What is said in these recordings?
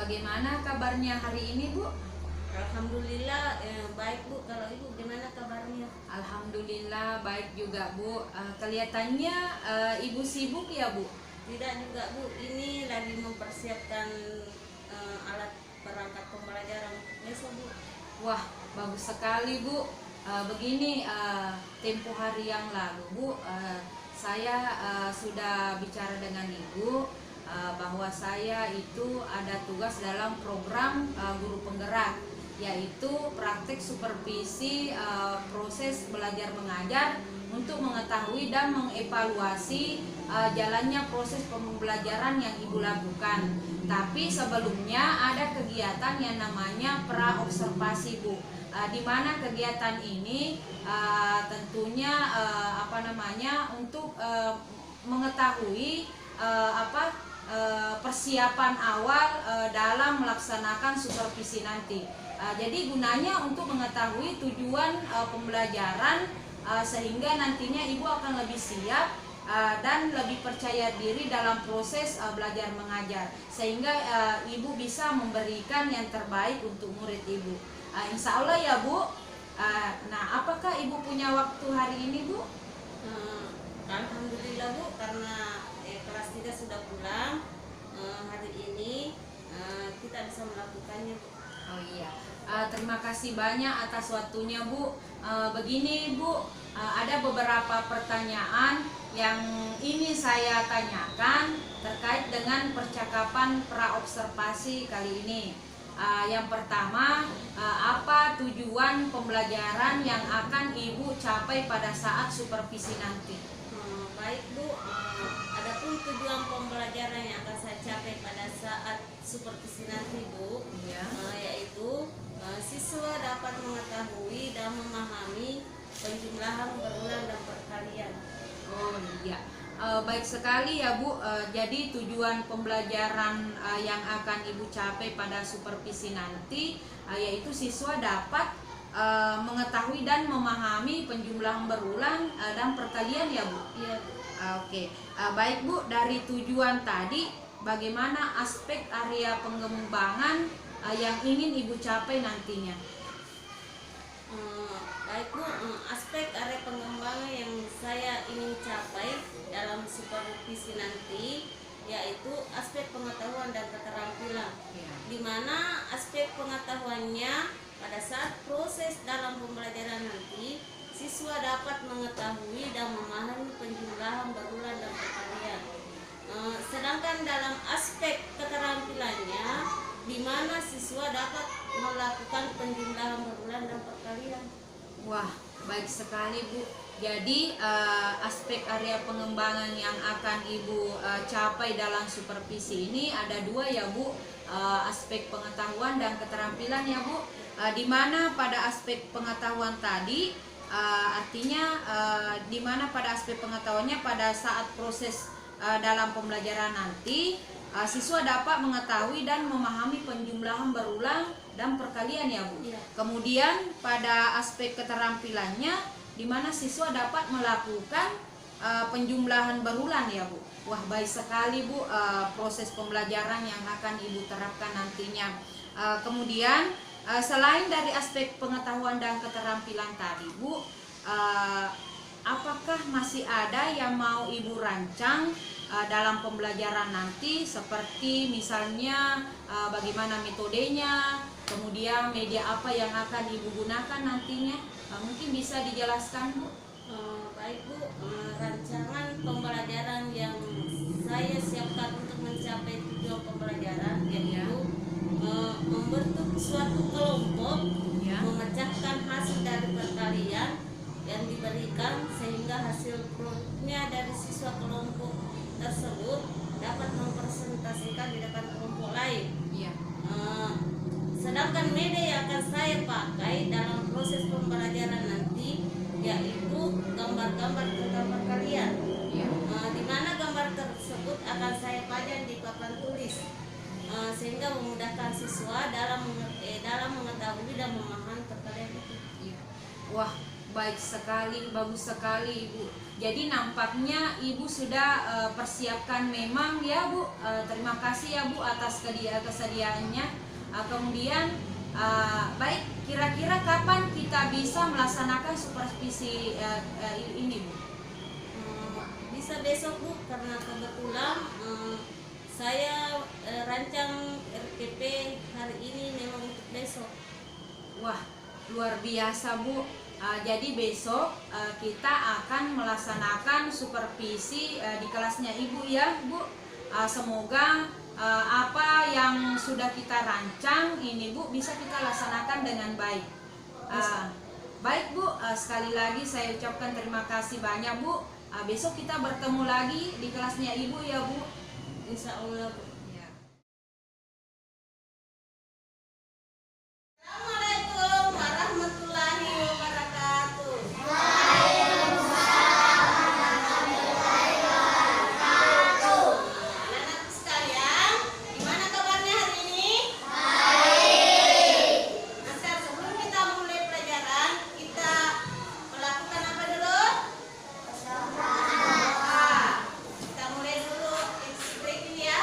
bagaimana kabarnya hari ini, Bu? Alhamdulillah baik Bu. Kalau Ibu gimana kabarnya? Alhamdulillah baik juga, Bu. Kelihatannya Ibu sibuk ya, Bu? Tidak juga Bu. Ini lagi mempersiapkan alat perangkat pembelajaran besok Bu. Wah, bagus sekali, Bu. Begini, tempo hari yang lalu, Bu, saya sudah bicara dengan Ibu bahwa saya itu ada tugas dalam program guru penggerak, yaitu praktik supervisi proses belajar mengajar untuk mengetahui dan mengevaluasi jalannya proses pembelajaran yang Ibu lakukan. Tapi sebelumnya ada kegiatan yang namanya pra-observasi, Bu. Di mana kegiatan ini tentunya untuk mengetahui persiapan awal dalam melaksanakan supervisi nanti. Jadi gunanya untuk mengetahui tujuan pembelajaran sehingga nantinya Ibu akan lebih siap dan lebih percaya diri dalam proses belajar mengajar, sehingga Ibu bisa memberikan yang terbaik untuk murid Ibu. Insya Allah ya, Bu. Nah, apakah Ibu punya waktu hari ini, Bu? Alhamdulillah Bu, karena kelas 3 sudah pulang hari ini kita bisa melakukannya Bu. Oh iya, terima kasih banyak atas waktunya, Bu. Begini, Bu, ada beberapa pertanyaan yang ini saya tanyakan terkait dengan percakapan pra-observasi kali ini. Yang pertama, apa tujuan pembelajaran yang akan Ibu capai pada saat supervisi nanti? Baik Bu, adapun tujuan pembelajaran yang akan saya capai pada saat supervisi nanti Bu, Ya. Yaitu siswa dapat mengetahui dan memahami penjumlahan, berulang, dan perkalian. Oh iya, baik sekali ya, Bu. Jadi tujuan pembelajaran yang akan Ibu capai pada supervisi nanti yaitu siswa dapat mengetahui dan memahami penjumlahan berulang dan perkalian ya, Bu. Iya Bu. Oke, baik Bu. Dari tujuan tadi, bagaimana aspek area pengembangan yang ingin Ibu capai nantinya? Baik Bu, aspek area pengembangan yang saya ingin capai dalam supervisi nanti yaitu aspek pengetahuan dan keterampilan, di mana aspek pengetahuannya pada saat proses dalam pembelajaran nanti siswa dapat mengetahui dan memahami penjumlahan, berulang, dan perkalian. Sedangkan dalam aspek keterampilannya, di mana siswa dapat melakukan penjumlahan, berulang, dan perkalian. Wah, baik sekali Bu. Jadi aspek area pengembangan yang akan Ibu capai dalam supervisi ini ada dua ya, Bu. Aspek pengetahuan dan keterampilan ya, Bu. Di mana pada aspek pengetahuan tadi artinya di mana pada aspek pengetahuannya pada saat proses dalam pembelajaran nanti siswa dapat mengetahui dan memahami penjumlahan, berulang, dan perkalian ya, Bu. Iya. Kemudian pada aspek keterampilannya di mana siswa dapat melakukan penjumlahan berulang ya, Bu. Wah, baik sekali Bu, proses pembelajaran yang akan Ibu terapkan nantinya. Kemudian selain dari aspek pengetahuan dan keterampilan tadi, Bu, apakah masih ada yang mau Ibu rancang dalam pembelajaran nanti, seperti misalnya bagaimana metodenya, kemudian media apa yang akan Ibu gunakan nantinya? Mungkin bisa dijelaskan, Bu? Baik Bu, rancangan pembelajaran yang saya siapkan untuk mencapai tujuan pembelajaran yaitu membentuk suatu kelompok, Ya. memecahkan hasil dari perkalian yang diberikan sehingga hasil produknya dari siswa kelompok tersebut dapat mempresentasikan di depan kelompok lain. Iya. Sedangkan media yang akan saya pakai dalam proses pembelajaran nanti yaitu gambar-gambar tentang perkalian, Iya. di mana gambar tersebut akan saya pajang di papan tulis sehingga memudahkan siswa dalam mengetahui dan memahami perkalian itu. Iya. Wah, baik sekali, bagus sekali Ibu. Jadi nampaknya Ibu sudah persiapkan memang ya Bu. Terima kasih ya Bu atas kesediaannya. Kemudian baik, kira-kira kapan kita bisa melaksanakan supervisi ini Bu? Bisa besok Bu, karena kebetulan saya rancang RPP hari ini memang untuk besok. Wah, luar biasa Bu. Jadi besok kita akan melaksanakan supervisi di kelasnya Ibu ya Bu. Semoga apa yang sudah kita rancang ini Bu bisa kita laksanakan dengan baik. Baik Bu, sekali lagi saya ucapkan terima kasih banyak Bu. Besok kita bertemu lagi di kelasnya Ibu ya Bu. Insya Allah Bu. Assalamualaikum warahmatullahi wabarakatuh. Anak-anak sekalian, gimana kabarnya hari ini? Nah, sebelum kita mulai pelajaran, kita melakukan apa dulu? Kita mulai dulu exercise ini ya.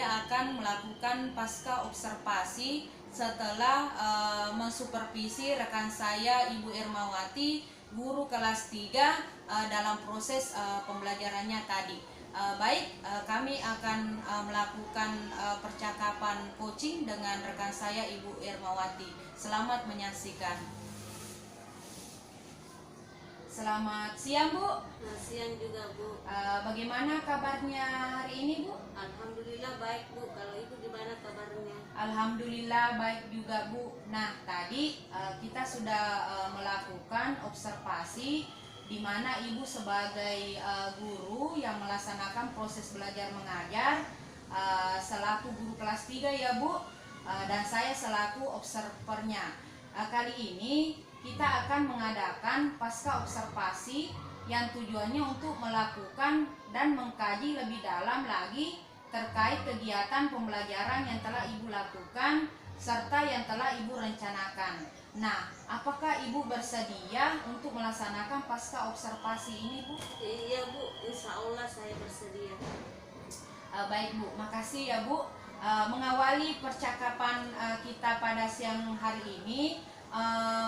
saya akan melakukan pasca observasi setelah mensupervisi rekan saya Ibu Ermawati, guru kelas 3 dalam proses pembelajarannya tadi. Kami akan melakukan percakapan coaching dengan rekan saya Ibu Ermawati. Selamat menyaksikan. Selamat siang, Bu. Nah, siang juga, Bu. Bagaimana kabarnya hari ini, Bu? Alhamdulillah baik, Bu. Kalau Ibu gimana kabarnya? Alhamdulillah baik juga, Bu. Nah, tadi kita sudah melakukan observasi di mana Ibu sebagai guru yang melaksanakan proses belajar mengajar selaku guru kelas 3 ya, Bu. Dan saya selaku observernya. Kali ini kita akan mengadakan pasca observasi yang tujuannya untuk melakukan dan mengkaji lebih dalam lagi terkait kegiatan pembelajaran yang telah Ibu lakukan serta yang telah Ibu rencanakan. Nah, apakah Ibu bersedia untuk melaksanakan pasca observasi ini, Bu? Iya, Bu. Insya Allah saya bersedia. Baik, Bu. Makasih ya, Bu. Mengawali percakapan kita pada siang hari ini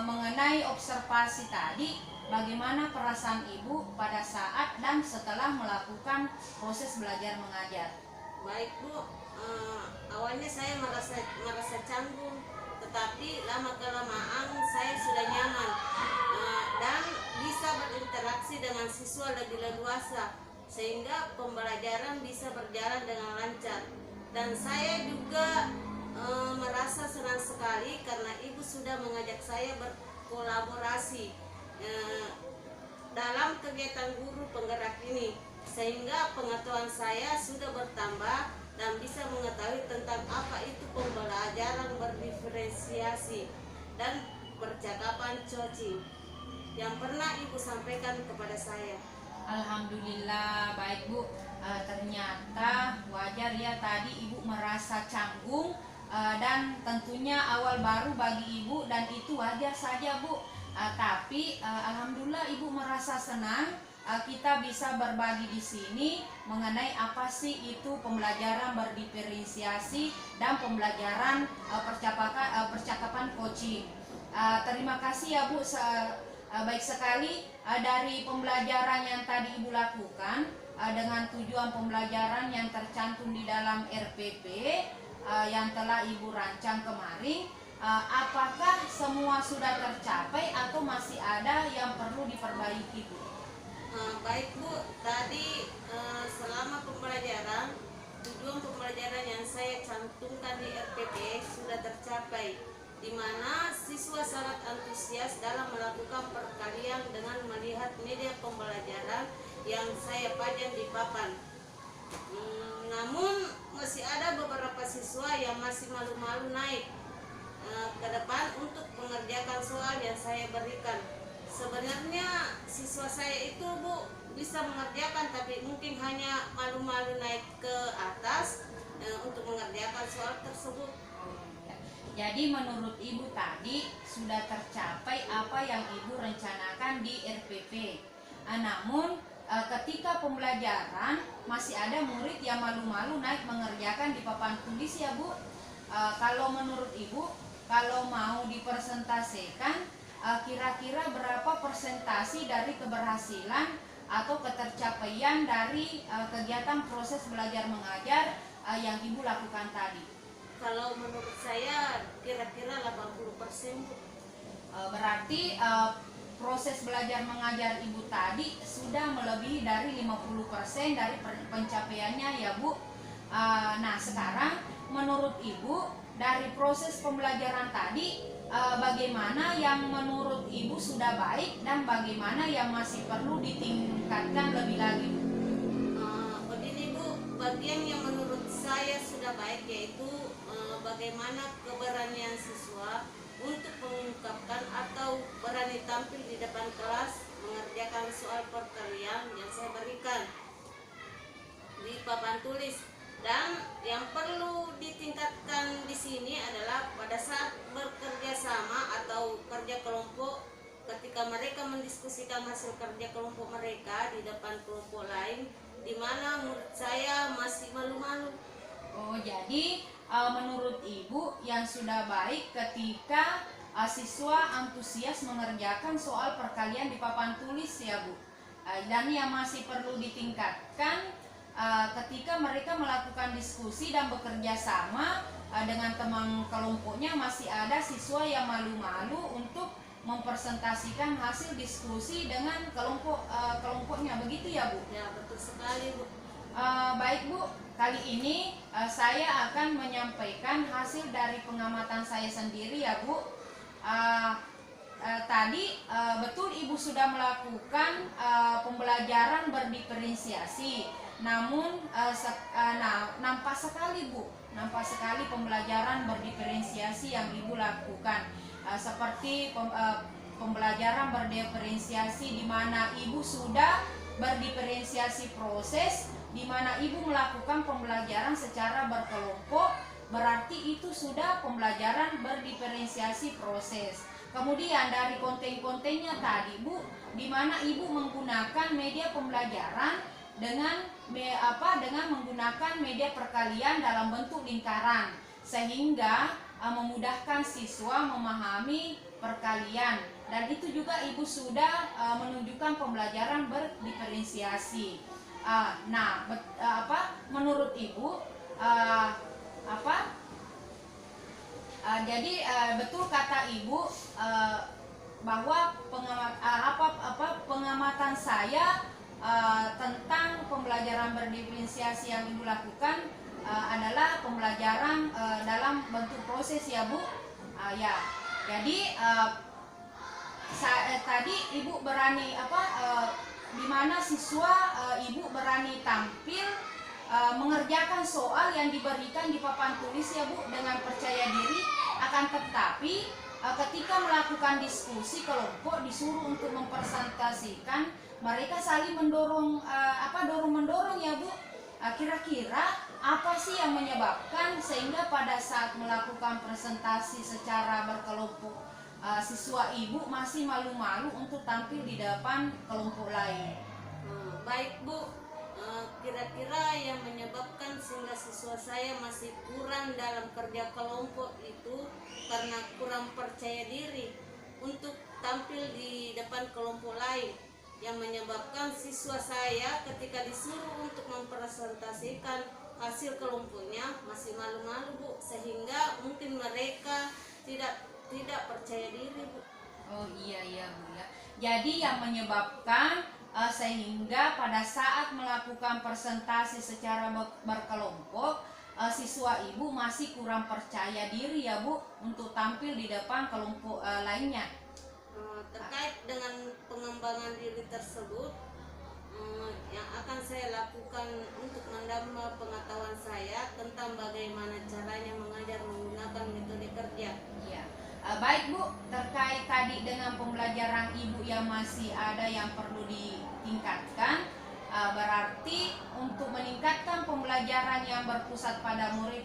mengenai observasi tadi, bagaimana perasaan Ibu pada saat dan setelah melakukan proses belajar mengajar? Baik, Bu. Awalnya saya merasa canggung, tetapi lama kelamaan saya sudah nyaman dan bisa berinteraksi dengan siswa lebih leluasa sehingga pembelajaran bisa berjalan dengan lancar. Dan saya juga merasa senang sekali karena Ibu sudah mengajak saya berkolaborasi dalam kegiatan guru penggerak ini, sehingga pengetahuan saya sudah bertambah dan bisa mengetahui tentang apa itu pembelajaran berdiferensiasi dan percakapan coaching yang pernah Ibu sampaikan kepada saya. Alhamdulillah baik, Bu. Ternyata wajar ya tadi Ibu merasa canggung dan tentunya awal baru bagi Ibu dan itu wajar saja, Bu. Tapi alhamdulillah Ibu merasa senang kita bisa berbagi di sini mengenai apa sih itu pembelajaran berdiferensiasi dan pembelajaran percakapan coaching. Terima kasih ya, Bu. Baik sekali dari pembelajaran yang tadi Ibu lakukan dengan tujuan pembelajaran yang tercantum di dalam RPP yang telah Ibu rancang kemarin, apakah semua sudah tercapai atau masih ada yang perlu diperbaiki, Bu? Baik, Bu. Tadi selama pembelajaran, tujuan pembelajaran yang saya cantumkan di RPP sudah tercapai, di mana siswa sangat antusias dalam melakukan perkalian dengan melihat media pembelajaran yang saya pajang di papan. Namun masih ada beberapa siswa yang masih malu-malu naik ke depan untuk mengerjakan soal yang saya berikan. Sebenarnya siswa saya itu, Bu, bisa mengerjakan, tapi mungkin hanya malu-malu naik ke atas untuk mengerjakan soal tersebut. Jadi menurut Ibu tadi sudah tercapai apa yang Ibu rencanakan di RPP. Namun ketika pembelajaran masih ada murid yang malu-malu naik mengerjakan di papan tulis ya, Bu. Kalau menurut Ibu, kalau mau dipresentasikan, kira-kira berapa persentasi dari keberhasilan atau ketercapaian dari kegiatan proses belajar mengajar yang Ibu lakukan tadi? Kalau menurut saya kira-kira 80%. Berarti proses belajar mengajar Ibu tadi sudah melebihi dari 50% dari pencapaiannya ya, Bu. Nah, sekarang menurut Ibu dari proses pembelajaran tadi, bagaimana yang menurut Ibu sudah baik dan bagaimana yang masih perlu ditingkatkan lebih lagi, Bu? Begini, Bu, bagian yang menurut saya sudah baik yaitu bagaimana keberanian siswa untuk mengungkapkan atau berani tampil di depan kelas mengerjakan soal perkalian yang saya berikan di papan tulis. Dan yang perlu ditingkatkan di sini adalah pada saat bekerja sama atau kerja kelompok, ketika mereka mendiskusikan hasil kerja kelompok mereka di depan kelompok lain, di mana murid saya masih malu-malu. Oh, jadi menurut Ibu yang sudah baik ketika siswa antusias mengerjakan soal perkalian di papan tulis ya Bu. Dan yang masih perlu ditingkatkan ketika mereka melakukan diskusi dan bekerja sama dengan teman kelompoknya, masih ada siswa yang malu-malu untuk mempresentasikan hasil diskusi dengan kelompoknya, begitu ya Bu? Ya, betul sekali Bu. Baik Bu, kali ini saya akan menyampaikan hasil dari pengamatan saya sendiri ya Bu. Tadi betul Ibu sudah melakukan pembelajaran berdiferensiasi, namun nampak sekali Bu, nampak sekali pembelajaran berdiferensiasi yang Ibu lakukan, seperti pembelajaran berdiferensiasi di mana Ibu sudah berdiferensiasi proses, di mana Ibu melakukan pembelajaran secara berkelompok, berarti itu sudah pembelajaran berdiferensiasi proses. Kemudian dari konten-kontennya tadi Bu, di mana Ibu menggunakan media pembelajaran dengan menggunakan media perkalian dalam bentuk lingkaran, sehingga memudahkan siswa memahami perkalian, dan itu juga Ibu sudah menunjukkan pembelajaran berdiferensiasi. Menurut Ibu jadi betul kata Ibu bahwa pengamatan saya tentang pembelajaran berdiferensiasi yang Ibu lakukan adalah pembelajaran dalam bentuk proses ya Bu. Ya, jadi tadi Ibu berani di mana siswa Ibu berani tampil mengerjakan soal yang diberikan di papan tulis ya Bu, dengan percaya diri. Akan tetapi ketika melakukan diskusi kelompok disuruh untuk mempresentasikan, mereka saling mendorong dorong-mendorong ya Bu. Kira-kira apa sih yang menyebabkan sehingga pada saat melakukan presentasi secara berkelompok siswa Ibu masih malu-malu untuk tampil di depan kelompok lain? Baik Bu, kira-kira yang menyebabkan sehingga siswa saya masih kurang dalam kerja kelompok itu karena kurang percaya diri untuk tampil di depan kelompok lain, yang menyebabkan siswa saya ketika disuruh untuk mempresentasikan hasil kelompoknya masih malu-malu Bu, sehingga mungkin mereka tidak percaya diri Bu. Oh iya Bu ya. Jadi yang menyebabkan sehingga pada saat melakukan presentasi secara berkelompok siswa Ibu masih kurang percaya diri ya Bu untuk tampil di depan kelompok lainnya. Terkait dengan pengembangan diri tersebut, yang akan saya lakukan untuk menambah pengetahuan saya tentang bagaimana caranya mengajar menggunakan metode kerja. Ya. Baik Bu, terkait tadi dengan pembelajaran Ibu yang masih ada yang perlu ditingkatkan, berarti untuk meningkatkan pembelajaran yang berpusat pada murid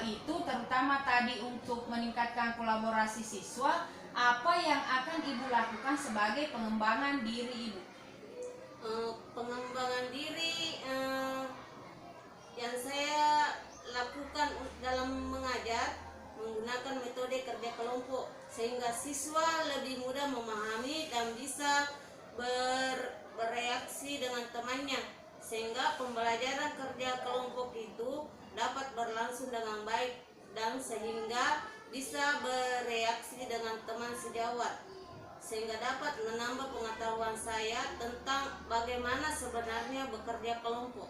itu terutama tadi untuk meningkatkan kolaborasi siswa, apa yang akan Ibu lakukan sebagai pengembangan diri Ibu? Pengembangan diri yang saya lakukan dalam mengajar menggunakan metode kerja kelompok, sehingga siswa lebih mudah memahami dan bisa bereaksi dengan temannya, sehingga pembelajaran kerja kelompok itu dapat berlangsung dengan baik dan sehingga bisa bereaksi dengan teman sejawat, sehingga dapat menambah pengetahuan saya tentang bagaimana sebenarnya bekerja kelompok.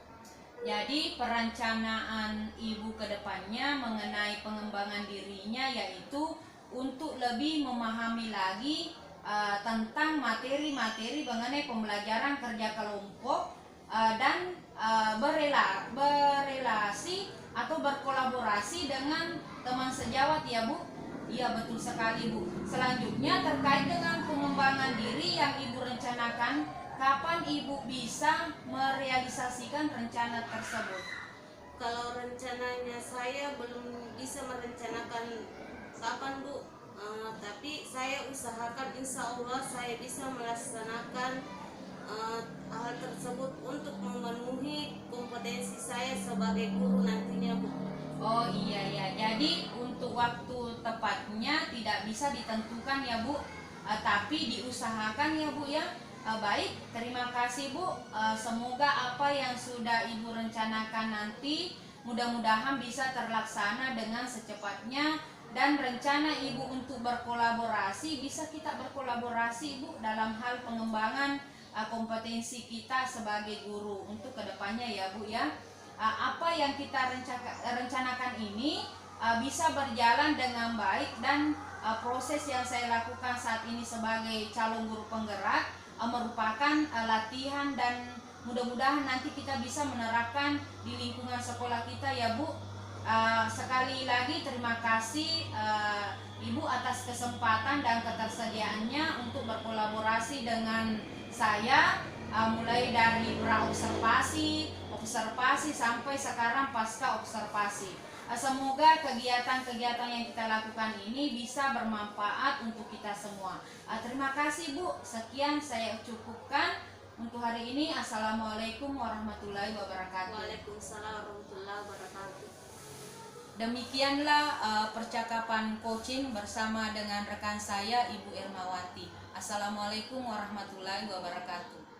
Jadi perencanaan Ibu ke depannya mengenai pengembangan dirinya yaitu untuk lebih memahami lagi tentang materi-materi mengenai pembelajaran kerja kelompok dan berelasi atau berkolaborasi dengan teman sejawat ya Bu? Iya betul sekali Bu. Selanjutnya terkait dengan pengembangan diri yang Ibu rencanakan, kapan Ibu bisa merealisasikan rencana tersebut? Kalau rencananya saya belum bisa merencanakan kapan Bu, tapi saya usahakan insya Allah saya bisa melaksanakan hal tersebut untuk memenuhi kompetensi saya sebagai guru nantinya, Bu. Oh iya ya, jadi untuk waktu tepatnya tidak bisa ditentukan ya Bu, tapi diusahakan ya Bu ya. Baik, terima kasih Bu. Semoga apa yang sudah Ibu rencanakan nanti mudah-mudahan bisa terlaksana dengan secepatnya, dan rencana Ibu untuk berkolaborasi, bisa kita berkolaborasi Bu dalam hal pengembangan kompetensi kita sebagai guru untuk kedepannya ya Bu ya. Apa yang kita rencanakan ini bisa berjalan dengan baik, dan proses yang saya lakukan saat ini sebagai calon guru penggerak merupakan latihan, dan mudah-mudahan nanti kita bisa menerapkan di lingkungan sekolah kita ya Bu. Sekali lagi terima kasih Ibu atas kesempatan dan ketersediaannya untuk berkolaborasi dengan saya, mulai dari praobservasi, observasi sampai sekarang pasca observasi. Semoga kegiatan-kegiatan yang kita lakukan ini bisa bermanfaat untuk kita semua. Terima kasih Bu. Sekian saya cukupkan untuk hari ini. Assalamualaikum warahmatullahi wabarakatuh. Waalaikumsalam warahmatullahi wabarakatuh. Demikianlah percakapan coaching bersama dengan rekan saya Ibu Irmawati. Assalamualaikum warahmatullahi wabarakatuh.